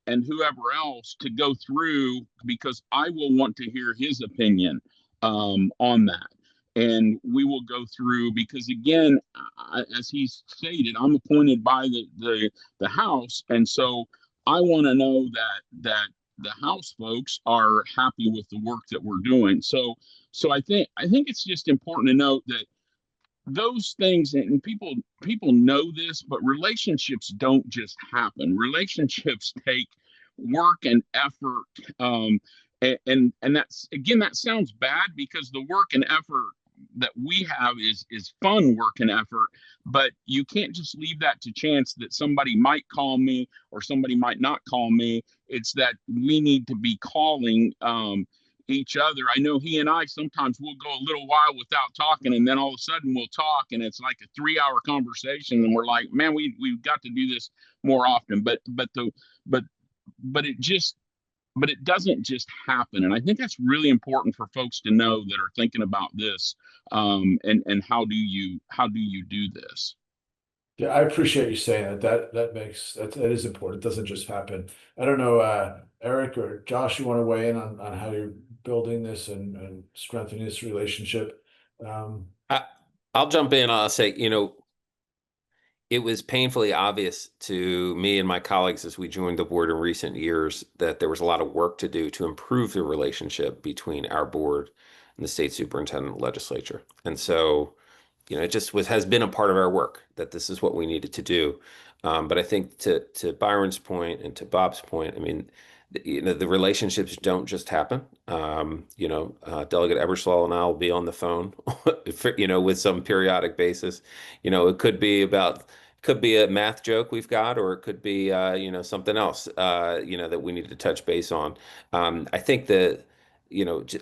and whoever else to go through, because I will want to hear his opinion on that. And we will go through, because again, as he stated, I'm appointed by the House, and so I want to know that the House folks are happy with the work that we're doing. So I think it's just important to note that those things, and people know this, but relationships don't just happen. Relationships take work and effort, and that's, again, that sounds bad because the work and effort that we have is fun work and effort, but you can't just leave that to chance that somebody might call me or somebody might not call me. It's that we need to be calling each other. I know he and I sometimes will go a little while without talking, and then all of a sudden we'll talk, and it's like a 3-hour conversation, and we're like, man, we've got to do this more often. But it doesn't just happen, and I think that's really important for folks to know that are thinking about this. And how do you do this? Yeah, I appreciate you saying that. That is important. It doesn't just happen. I don't know, Eric or Josh, you want to weigh in on how you're building this and strengthening this relationship? I'll jump in. I'll say, it was painfully obvious to me and my colleagues as we joined the board in recent years that there was a lot of work to do to improve the relationship between our board and the state superintendent and legislature. And so, it just has been a part of our work that this is what we needed to do. But I think to Byron's point and to Bob's point, I mean, the relationships don't just happen. Delegate Ebersol and I will be on the phone, with some periodic basis. It could be a math joke we've got, or it could be, something else, that we need to touch base on. I think that,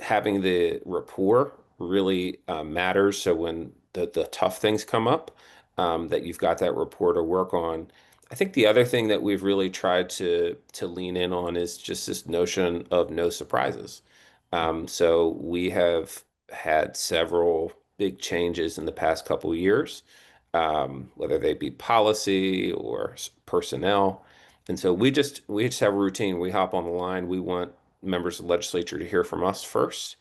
having the rapport really matters. So when the tough things come up, that you've got that rapport to work on. I think the other thing that we've really tried to lean in on is just this notion of no surprises. So we have had several big changes in the past couple of years, whether they be policy or personnel. And so we just have a routine. We hop on the line. We want members of the legislature to hear from us first.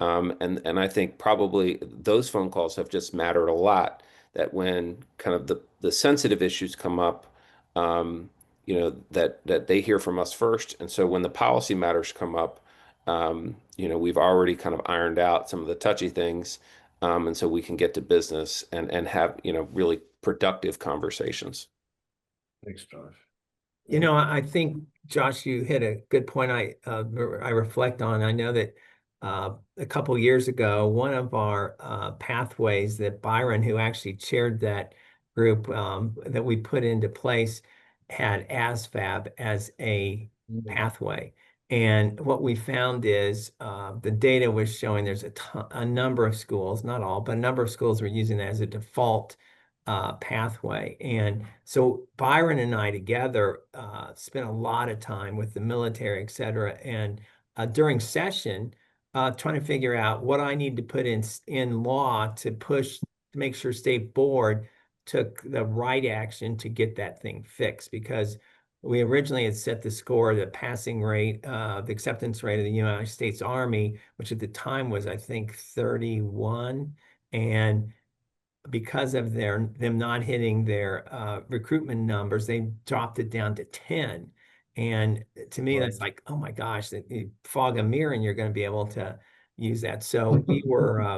And I think probably those phone calls have just mattered a lot, that when kind of the sensitive issues come up, that they hear from us first. And so when the policy matters come up, we've already kind of ironed out some of the touchy things. And so we can get to business and have, really productive conversations. Thanks, Josh. I think, Josh, you hit a good point. I reflect on. I know that a couple years ago, one of our pathways that Byron, who actually chaired that group that we put into place, had ASVAB as a pathway. And what we found is the data was showing there's a number of schools, not all, but a number of schools were using it as a default pathway. And so Byron and I together spent a lot of time with the military, et cetera, and during session, trying to figure out what I need to put in law to push to make sure state board took the right action to get that thing fixed, because we originally had set the score, the passing rate, the acceptance rate of the United States Army, which at the time was, I think, 31. And because of them not hitting their recruitment numbers, they dropped it down to 10. And to me, that's like, oh my gosh, that you fog a mirror and you're going to be able to use that. So we were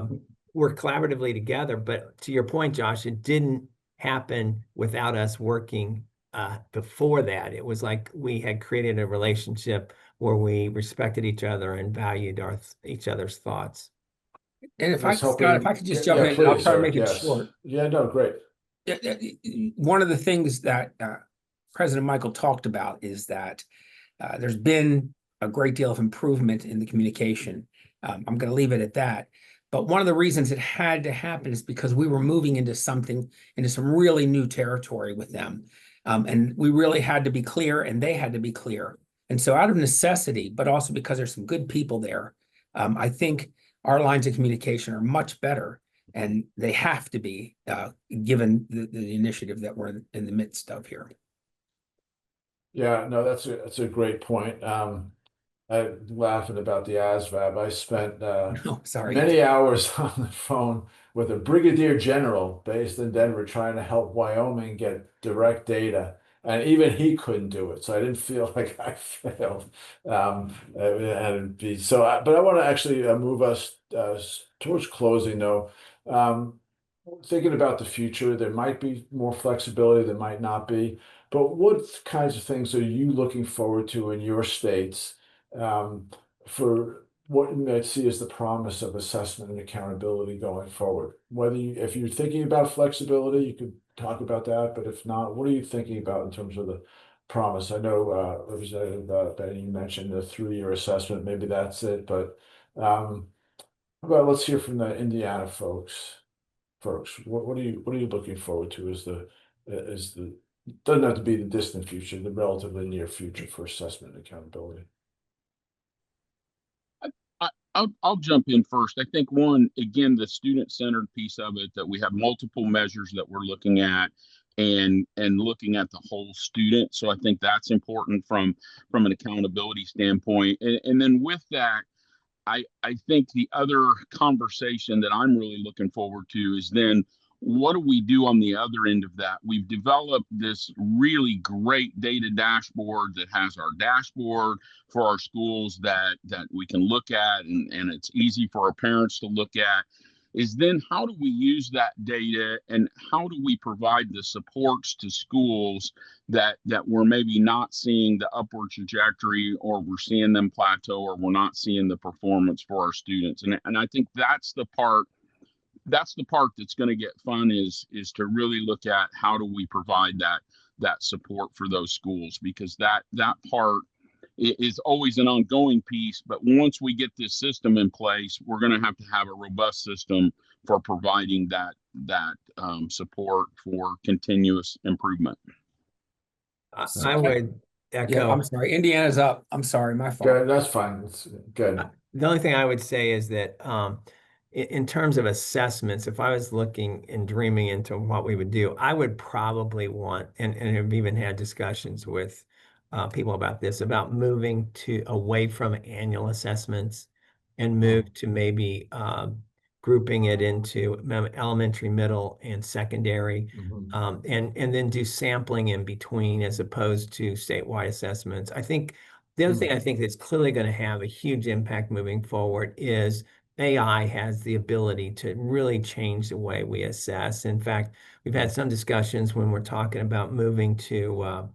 collaboratively together. But to your point, Josh, it didn't happen without us working before that. It was like we had created a relationship where we respected each other and valued each other's thoughts. And That's Scott, if I could just jump in, please, I'll try to sir. make it Yes. short. Yeah, no, great. One of the things that President Michael talked about is that there's been a great deal of improvement in the communication. I'm going to leave it at that. But one of the reasons it had to happen is because we were moving into some really new territory with them. And we really had to be clear, and they had to be clear. And so out of necessity, but also because there's some good people there, I think our lines of communication are much better, and they have to be given the initiative that we're in the midst of here. Yeah, no, that's a great point. I'm laughing about the ASVAB. I spent Sorry. many hours on the phone with a brigadier general based in Denver trying to help Wyoming get direct data. And even he couldn't do it. So I didn't feel like I failed. But I want to actually move us towards closing though. Thinking about the future, there might be more flexibility, there might not be. But what kinds of things are you looking forward to in your states for what you might see as the promise of assessment and accountability going forward? If you're thinking about flexibility, you could talk about that. But if not, what are you thinking about in terms of the promise? I know Representative Benny, you mentioned the 3-year assessment. Maybe that's it. But let's hear from the Indiana folks. What are you looking forward to as the doesn't have to be the distant future, the relatively near future for assessment and accountability? I'll jump in first. I think one, again, the student-centered piece of it, that we have multiple measures that we're looking at and looking at the whole student. So I think that's important from an accountability standpoint. And then with that, I think the other conversation that I'm really looking forward to is then what do we do on the other end of that? We've developed this really great data dashboard that has our dashboard for our schools that we can look at, and it's easy for our parents to look at. Is then how do we use that data, and how do we provide the supports to schools that we're maybe not seeing the upward trajectory, or we're seeing them plateau, or we're not seeing the performance for our students? And I think that's the part that's going to get fun, is to really look at how do we provide that support for those schools, because that part is always an ongoing piece. But once we get this system in place, we're going to have a robust system for providing that support for continuous improvement. I would echo. Yeah, I'm sorry. Indiana's up. I'm sorry, my fault. Good, that's fine. It's good. The only thing I would say is that in terms of assessments, if I was looking and dreaming into what we would do, I would probably want, and have even had discussions with people about this, about moving away from annual assessments and move to maybe grouping it into elementary, middle, and secondary, and then do sampling in between as opposed to statewide assessments. I think the other thing I think that's clearly going to have a huge impact moving forward is AI has the ability to really change the way we assess. In fact, we've had some discussions when we're talking about moving to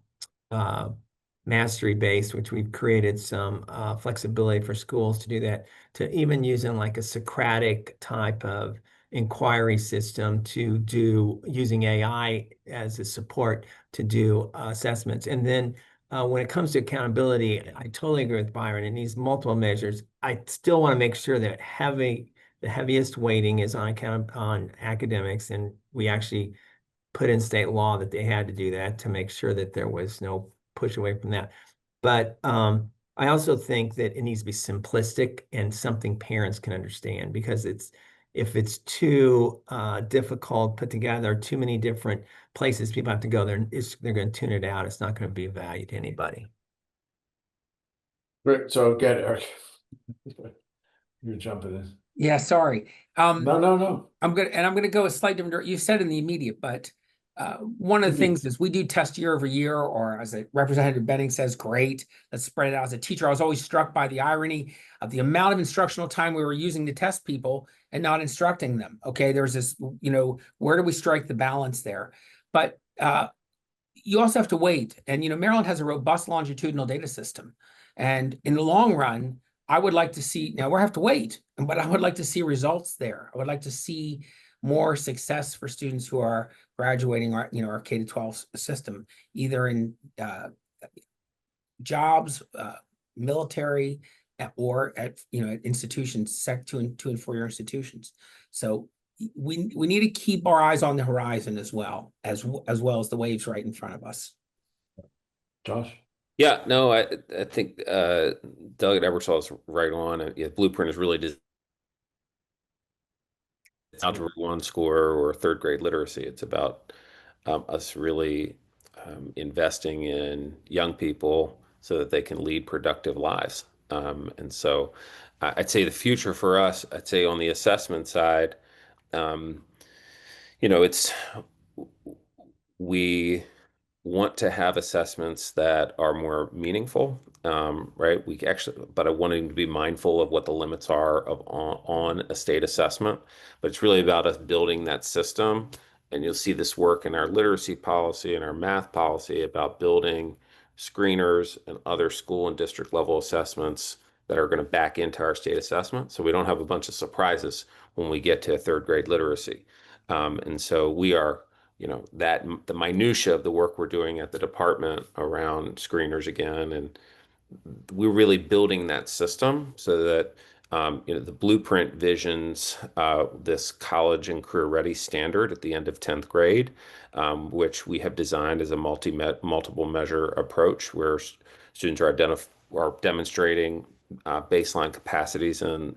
mastery based, which we've created some flexibility for schools to do that, to even using like a Socratic type of inquiry system to do using AI as a support to do assessments. And then when it comes to accountability, I totally agree with Byron. It needs multiple measures. I still want to make sure that the heaviest weighting is on academics, and we actually put in state law that they had to do that to make sure that there was no push away from that. But I also think that it needs to be simplistic and something parents can understand, because if it's too difficult put together, too many different places people have to go there, they're going to tune it out. It's not going to be of value to anybody. Great. So get Eric. You're jumping in. Yeah, sorry. No. I'm gonna go a slight different. You said in the immediate, but one of the things is we do test year over year, or as a Representative Benning says, great. Let's spread it out. As a teacher, I was always struck by the irony of the amount of instructional time we were using to test people and not instructing them. Okay, there's this, where do we strike the balance there? But you also have to wait. And Maryland has a robust longitudinal data system, and in the long run, I would like to see, now we have to wait, but I would like to see results there. I would like to see more success for students who are graduating our K-12 system, either in jobs, military, or at institutions, two and 4 year institutions. So we need to keep our eyes on the horizon as well as the waves right in front of us. Josh? Yeah, no, I think Delegate Ebersol is right on. Blueprint is really designed Algebra 1 score or third grade literacy. It's about us really investing in young people so that they can lead productive lives. And so I'd say the future for us, I'd say on the assessment side, it's we want to have assessments that are more meaningful, right? But I wanted to be mindful of what the limits are on a state assessment. But it's really about us building that system, and you'll see this work in our literacy policy and our math policy about building screeners and other school and district level assessments that are going to back into our state assessment, so we don't have a bunch of surprises when we get to third grade literacy. And so we are that the minutia of the work we're doing at the department around screeners again, and we're really building that system so that the blueprint visions this college and career ready standard at the end of 10th grade, which we have designed as a multiple measure approach where students are demonstrating baseline capacities and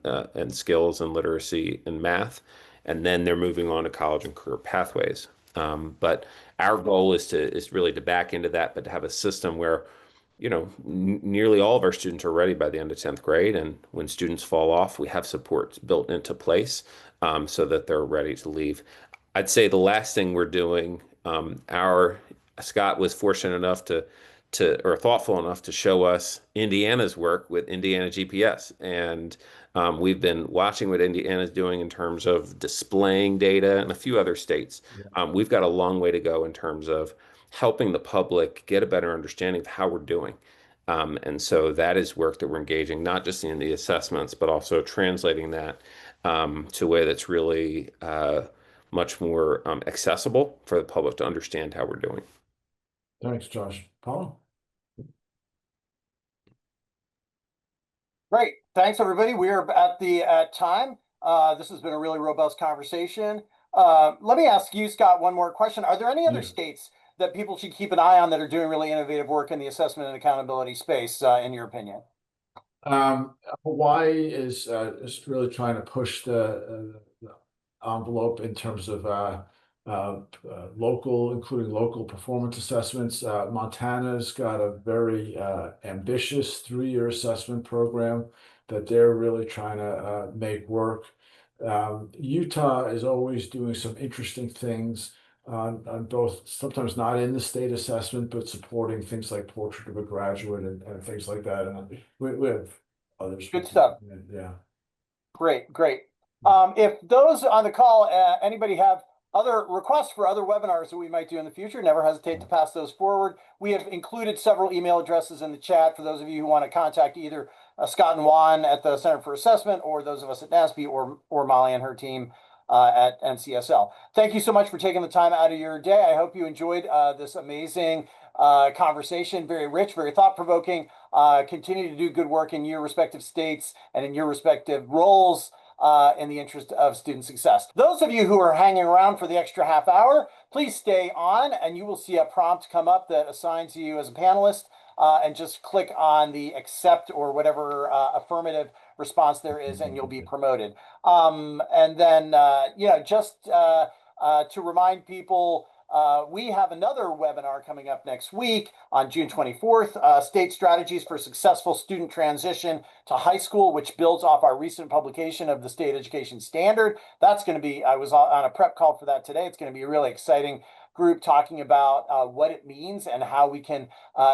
skills and literacy and math, and then they're moving on to college and career pathways. But our goal is really to back into that, but to have a system where, nearly all of our students are ready by the end of 10th grade. And when students fall off, we have supports built into place so that they're ready to leave. I'd say the last thing we're doing, Scott was fortunate enough or thoughtful enough to show us Indiana's work with Indiana GPS. And we've been watching what Indiana's doing in terms of displaying data and a few other states. Yeah. We've got a long way to go in terms of helping the public get a better understanding of how we're doing. And so that is work that we're engaging, not just in the assessments, but also translating that to a way that's really much more accessible for the public to understand how we're doing. Thanks, Josh. Paul? Great. Thanks, everybody. We are at time. This has been a really robust conversation. Let me ask you, Scott, one more question. Are there any other states that people should keep an eye on that are doing really innovative work in the assessment and accountability space, in your opinion? Hawaii is really trying to push the envelope in terms of including local performance assessments. Montana's got a very ambitious 3-year assessment program that they're really trying to make work. Utah is always doing some interesting things on both, sometimes not in the state assessment, but supporting things like Portrait of a Graduate and things like that. And we have others. Good stuff. Yeah. Great, great. If those on the call, anybody have other requests for other webinars that we might do in the future, never hesitate to pass those forward. We have included several email addresses in the chat for those of you who want to contact either Scott and Juan at the Center for Assessment, or those of us at NASB, or Molly and her team at NCSL. Thank you so much for taking the time out of your day. I hope you enjoyed this amazing conversation, very rich, very thought-provoking. Continue to do good work in your respective states and in your respective roles in the interest of student success. Those of you who are hanging around for the extra half hour, please stay on and you will see a prompt come up that assigns you as a panelist, and just click on the accept or whatever affirmative response there is and you'll be promoted. And then, just to remind people, we have another webinar coming up next week on June 24th, State Strategies for Successful Student Transition to High School, which builds off our recent publication of the State Education Standard. That's going to be, I was on a prep call for that today. It's going to be a really exciting group talking about what it means and how we can,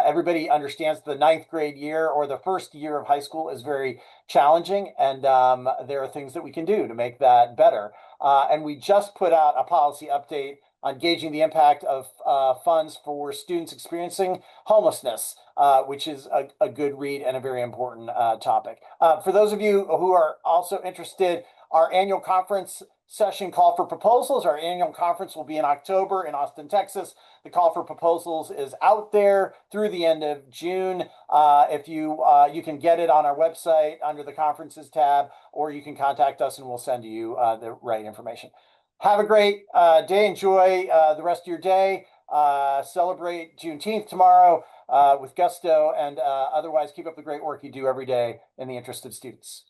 everybody understands the 9th grade year or the first year of high school is very challenging. And there are things that we can do to make that better. And we just put out a policy update on gauging the impact of funds for students experiencing homelessness, which is a good read and a very important topic. For those of you who are also interested, our annual conference session call for proposals. Our annual conference will be in October in Austin, Texas. The call for proposals is out there through the end of June. If you can get it on our website under the conferences tab, or you can contact us and we'll send you the right information. Have a great day. Enjoy the rest of your day. Celebrate Juneteenth tomorrow with gusto, and otherwise keep up the great work you do every day in the interest of students.